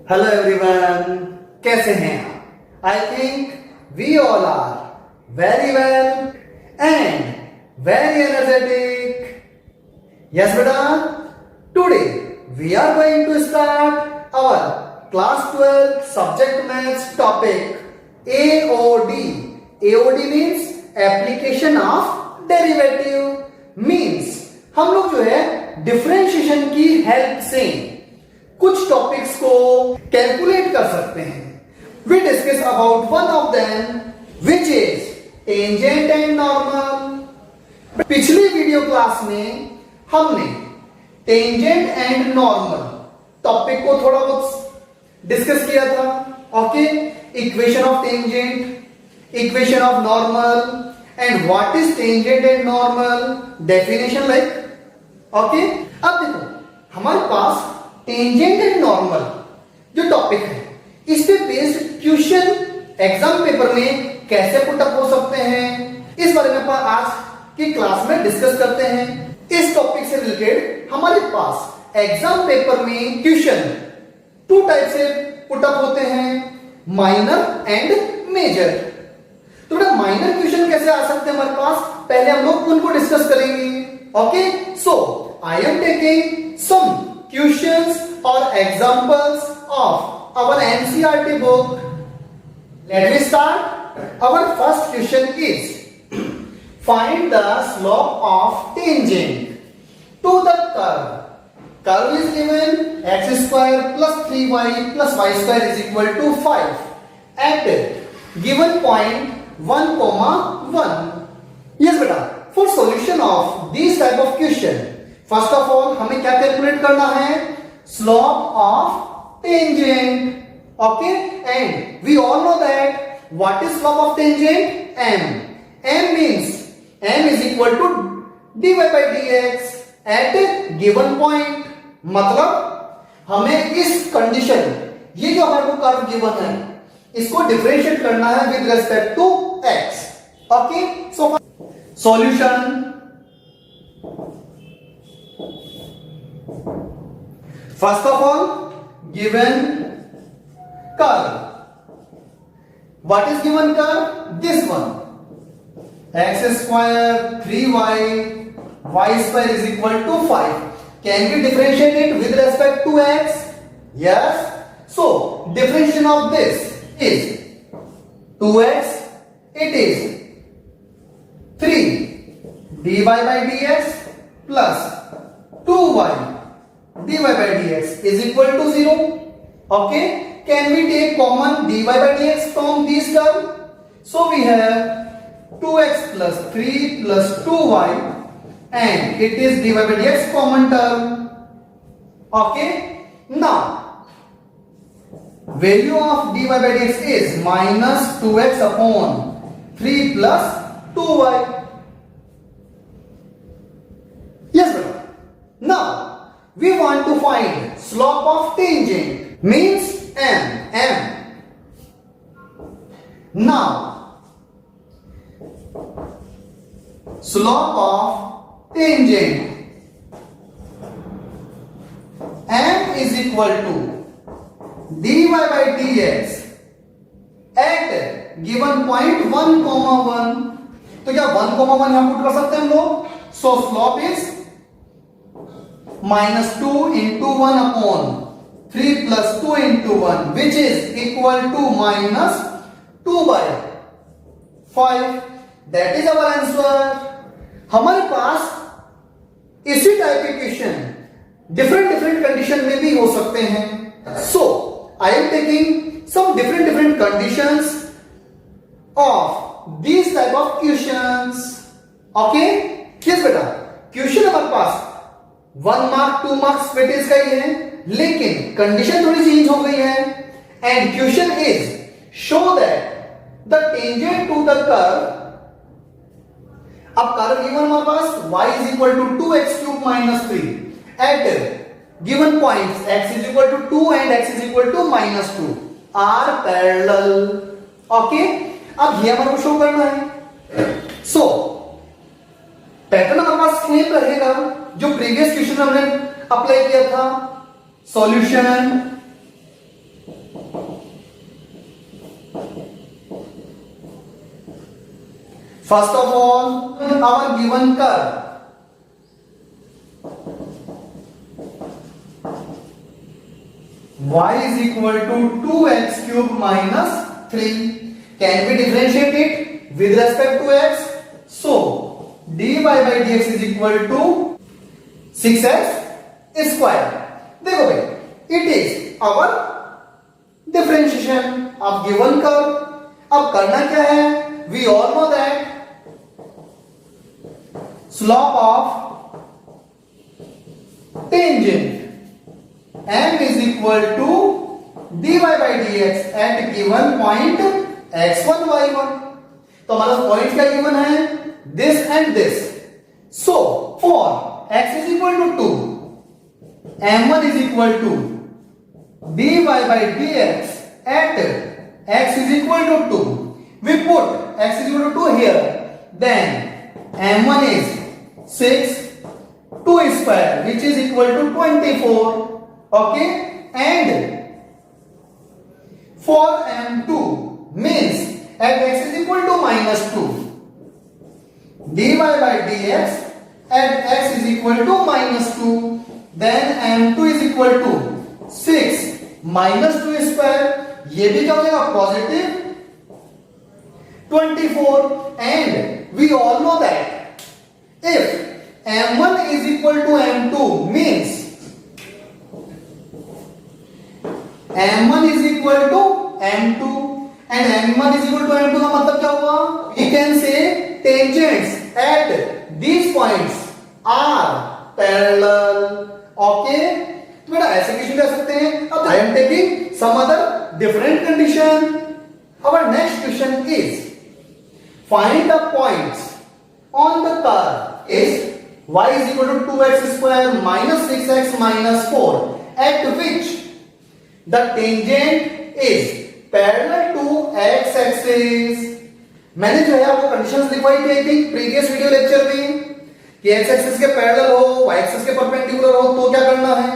Hello everyone, कैसे हैं आप? I think we all are very well and very energetic. Yes बेटा, today we are going to start our class 12 subject maths topic AOD. AOD means application of derivative. Means हम लोग जो है differentiation की help से कुछ topics को calculate कर सकते हैं. We discuss about one of them which is tangent and normal. पिछली वीडियो क्लास में हमने टेंजेंट एंड नॉर्मल टॉपिक को थोड़ा बहुत डिस्कस किया था. Okay, equation of tangent, equation of normal and what is tangent and normal, definition like. Okay, अब देखो हमारे पास टेंजेंट एंड नॉर्मल जो टॉपिक है, इस पे बेस्ड क्वेश्चन एग्जाम पेपर में कैसे पुटअप हो सकते हैं, इस बारे में आज की क्लास में डिस्कस करते हैं. इस टॉपिक से रिलेटेड हमारे पास एग्जाम पेपर में क्वेश्चन टू टाइप से पुटअप होते हैं, माइनर एंड मेजर. तो बेटा माइनर क्वेश्चन कैसे आ सकते हैं हमारे पास, पहले हम लोग उनको डिस्कस करेंगे. Okay, so I am taking some questions or examples of our NCERT book. Let me start. Our first question is find the slope of tangent to the curve. Curve is given x square plus 3y plus y square is equal to 5 at given point 1, 1. Yes beta, for solution of these type of question, first of all हमें क्या calculate करना है, slope of tangent. Okay, and we all know that what is slope of tangent, m. m means m is equal to dy by dx at given point. मतलब हमें इस condition, ये जो हमारे को कर्व गिवन है, इसको डिफरेंशिएट करना है with respect to x. Okay, so solution. First of all, given curve. What is given curve? This one. X square 3y, y square is equal to 5. Can we differentiate it with respect to x? Yes. So, differentiation of this is 2x. It is 3 dy by dx plus 2y dy by dx is equal to 0. Okay, can we take common dy by dx from this term? So we have 2x plus 3 plus 2y and it is dy by dx common term. Okay, now value of dy by dx is minus 2x upon 3 plus 2y. Yes brother. Now we want to find slope of tangent, means m. Now slope of tangent, m is equal to dy by dx at given point 1, 1. तो क्या 1, 1 यहां put कर सकते हैं हम लोग. सो slope is minus 2 into 1 upon 3 plus 2 into 1 which is equal to minus 2 by 5. That is our answer. हमारे पास इसी टाइप के क्वेश्चन डिफरेंट कंडीशन में भी हो सकते हैं. So I am taking some different conditions of this type of questions. Okay, yes बेटा, question हमारे पास 1 मार्क 2 मार्क्स वेटेज का ही है, लेकिन कंडीशन थोड़ी चेंज हो गई है. And question is show that the tangent to the curve. अब कर्व गिवन हमारे पास y is equal to 2x cube minus 3 at given points x is equal to 2 and x is equal to minus 2 are parallel. Okay, अब ये हमारे को show करना है. सो pattern हमारे पास सेम रहेगा जो प्रीवियस क्वेश्चन में हमने अप्लाई किया था. Solution First of all, our given curve, y is equal to 2x cube minus 3. Can we differentiate it with respect to x? So dy by dx is equal to 6x square. देखो भाई, it is our differentiation of given curve. अब करना क्या है? We all know that slope of tangent m is equal to dy by dx at given point x1 y1. तो हमारा point क्या given है? This and this. So for x is equal to 2, m1 is equal to dy by dx at x is equal to 2. We put x is equal to 2 here. Then m1 is 6, 2 square, which is equal to 24. Okay, and for m2 means at x is equal to minus 2, dy by dx at x is equal to minus 2, then m2 is equal to 6 minus 2 square, ये भी क्या हो जाएगा? Positive 24. And we all know that if m1 is equal to m2 means m1 is equal to m2 and m1 is equal to m2 का मतलब क्या हुआ? We can say tangents at these points are parallel. Okay, तो बेटा ऐसे question ले सकते हैं. अब I am taking some other different condition. Our next question is find the points on the curve is y is equal to 2x square minus 6x minus 4 at which the tangent is parallel to x axis. मैंने जो है आपको conditions लिखवाई थी I think previous video lecture में कि x axis के parallel हो, y एक्सिस के परपेंडिकुलर हो तो क्या करना है,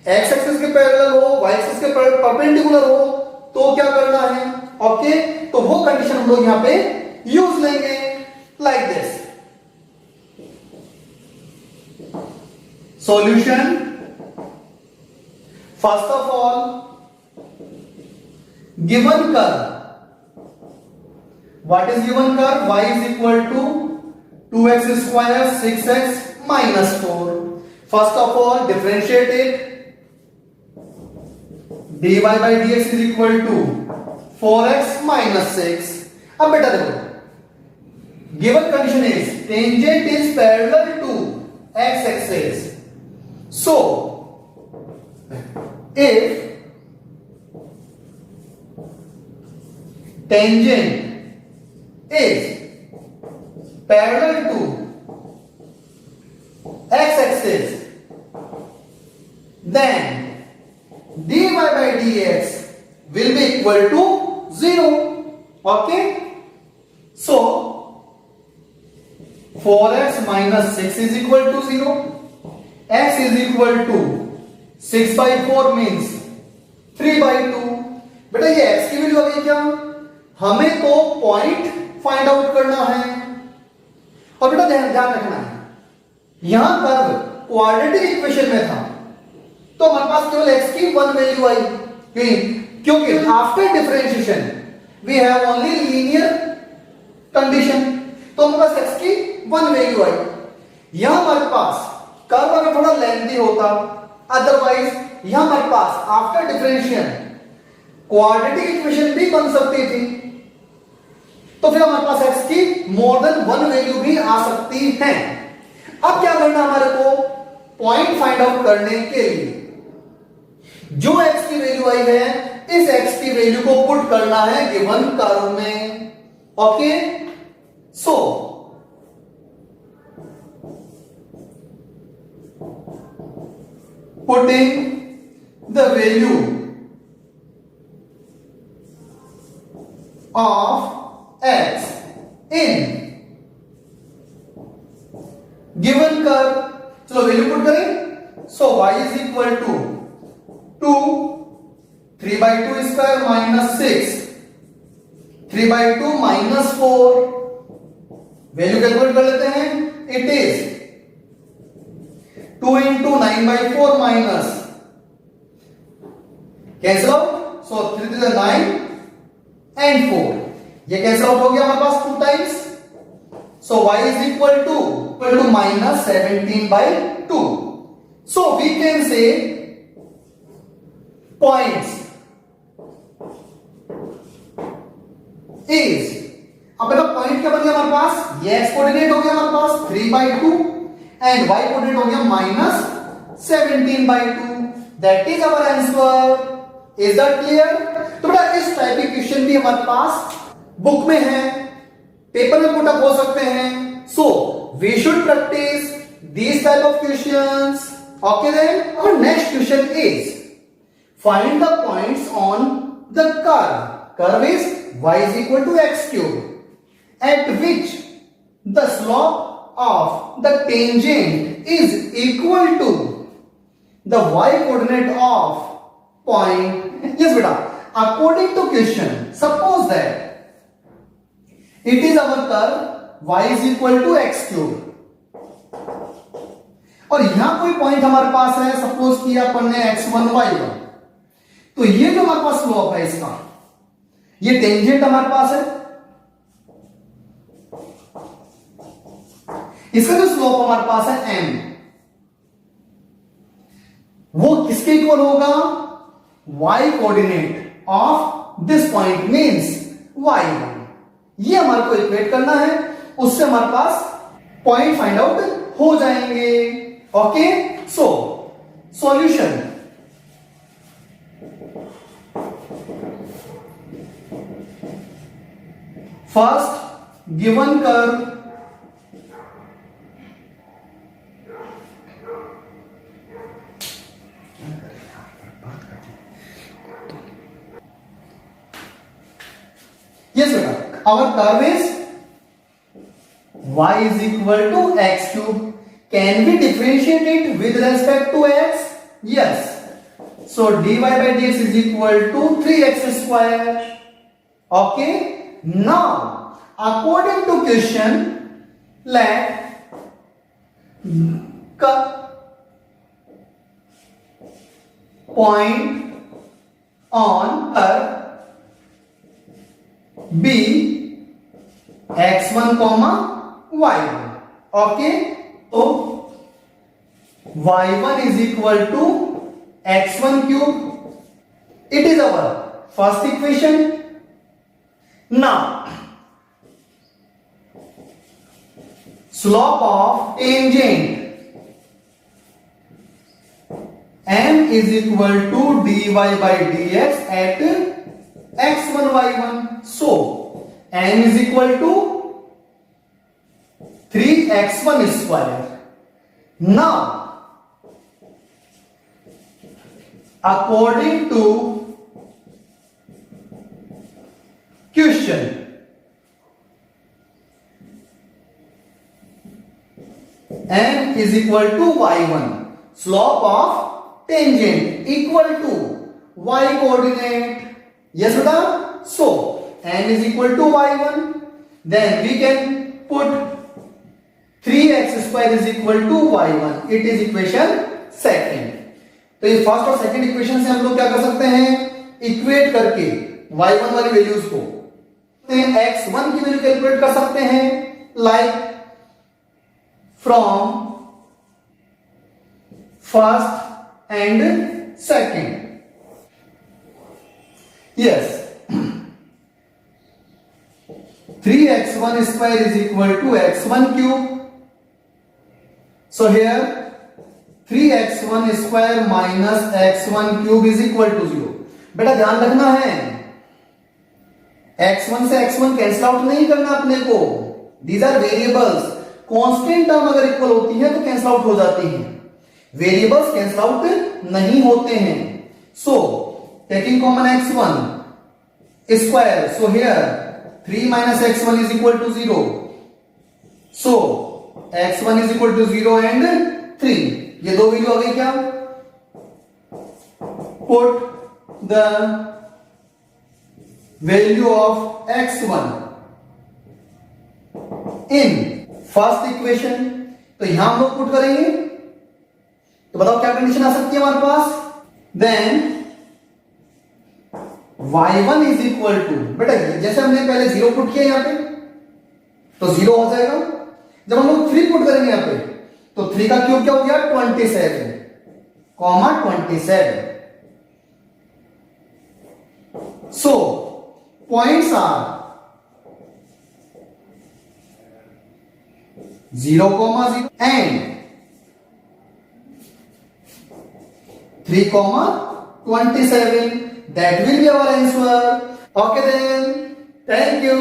x एक्सिस के पैरेलल हो, y एक्सिस के परपेंडिकुलर हो तो क्या करना है. ओके, तो वो कंडीशन हम लोग यहां पे यूज लेंगे like this. Solution. First of all, given curve. What is given curve? Y is equal to 2x square 6x minus 4. First of all, differentiate it. dy by dx is equal to 4x minus 6. अब बेटा देखो, given condition is tangent is parallel to x axis. So if tangent is parallel to x axis, then dy by dx will be equal to 0. Okay, so 4x minus 6 is equal to 0. X is equal to 6 by 4 means 3 by 2. बेटा ये x की value आ गई क्या? हमें तो point find out करना है. और बेटा ध्यान रखना है, यहां कर्व क्वाड्रेटिक इक्वेशन में था तो हमारे पास केवल x की वन वैल्यू आई. क्योंकि after differentiation we have only linear condition, तो हमारे पास x की वन वैल्यू आई. यहां हमारे पास कर्व अगर थोड़ा लेंथी होता, अदरवाइज यहां हमारे पास आफ्टर डिफरेंशिएशन क्वाड्रेटिक इक्वेशन भी बन सकती थी, तो फिर हमारे पास x की मोर देन वन वैल्यू भी आ सकती है. अब क्या करना हमारे को? पॉइंट फाइंड आउट करने के लिए जो x की वैल्यू आई है इस x की वैल्यू को पुट करना है गिवन कर्व में. Okay, so putting the value of x in given curve. चलो वैल्यू पुट करें. सो y is equal to 2 3 by 2 square minus 6 3 by 2 minus 4. Value calculate कर लेते हैं. It is 2 into 9 by 4 minus, cancel out. So 3 to the 9 and 4. ये cancel out हो गया हमारे पास 2 times. So y is equal to minus 17 by 2. So we can say points is, अब बेटा point क्या बन गया हमारे पास, ये x कोऑर्डिनेट हो गया हमारे पास 3 by 2 एंड y कोऑर्डिनेट हो गया minus 17 by 2. That is our answer. Is that clear? तो बेटा इस टाइप की क्वेश्चन भी हमारे पास बुक में है, पेपर में पुट अप हो सकते हैं. So we should practice these type of questions. Okay then, our next question is find the points on the curve. Curve is y is equal to x cube at which the slope of the tangent is equal to the y coordinate of point. Yes beta, according to question, suppose that it is our curve y is equal to x cube और यहां कोई point हमारे पास है, suppose किया अपन ने x1 y1. तो ये जो हमारे पास स्लोप है इसका, ये टेंजेंट हमारे पास है, इसका जो स्लोप हमारे पास है m, वो किसके इक्वल होगा, y coordinate of this point means y1. ये हमारे को इक्वेट करना है, उससे हमारे पास पॉइंट फाइंड आउट हो जाएंगे. Okay, so solution. First given curve yes beta, our curve is y is equal to x cube. Can we differentiate it with respect to x? Yes. So dy by dx is equal to 3x square. Okay. Now, according to question, let point on curve be x1 comma y1. Okay. So y1 is equal to x1 cube. It is our first equation. Now slope of tangent m is equal to dy by dx at x1 y1. So m is equal to 3x1 square. Now, according to question, m is equal to y1, slope of tangent equal to y coordinate. Yes beta? So m is equal to y1, then we can put 3x square is equal to y1. It is equation second. तो ये first और second equation से हम लोग क्या कर सकते हैं, इक्वेट करके y1 वाली वैल्यूज को x1 की वैल्यू कैलकुलेट कर सकते हैं, like from first and second. Yes, 3x1 square is equal to x1 cube. So here 3x1 square minus x1 cube is equal to 0. बेटा ध्यान रखना है, x1 से x1 कैंसिल आउट नहीं करना अपने को. These are variables. Constant term अगर इक्वल होती है तो कैंसिल आउट हो जाती हैं, वेरिएबल्स कैंसिल आउट नहीं होते हैं. So taking common x1 square, so here 3 minus x1 is equal to 0. So x1 is equal to 0 and 3. ये दो वैल्यू आ गई क्या, put the value of x1 in first equation, तो यहां हम लोग पुट करेंगे, तो बताओ क्या कंडीशन आ सकती है हमारे पास, then y1 is equal to, बेटा जैसे हमने पहले 0 पुट किया यहां पे तो 0 हो जाएगा, जब हम लोग 3 पुट करेंगे यहां पे तो 3 का क्यूब क्या हो गया 27 comma 27. So points are 0, 0 and 3, 27. That will be our answer. Okay then. Thank you.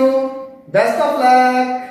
Best of luck.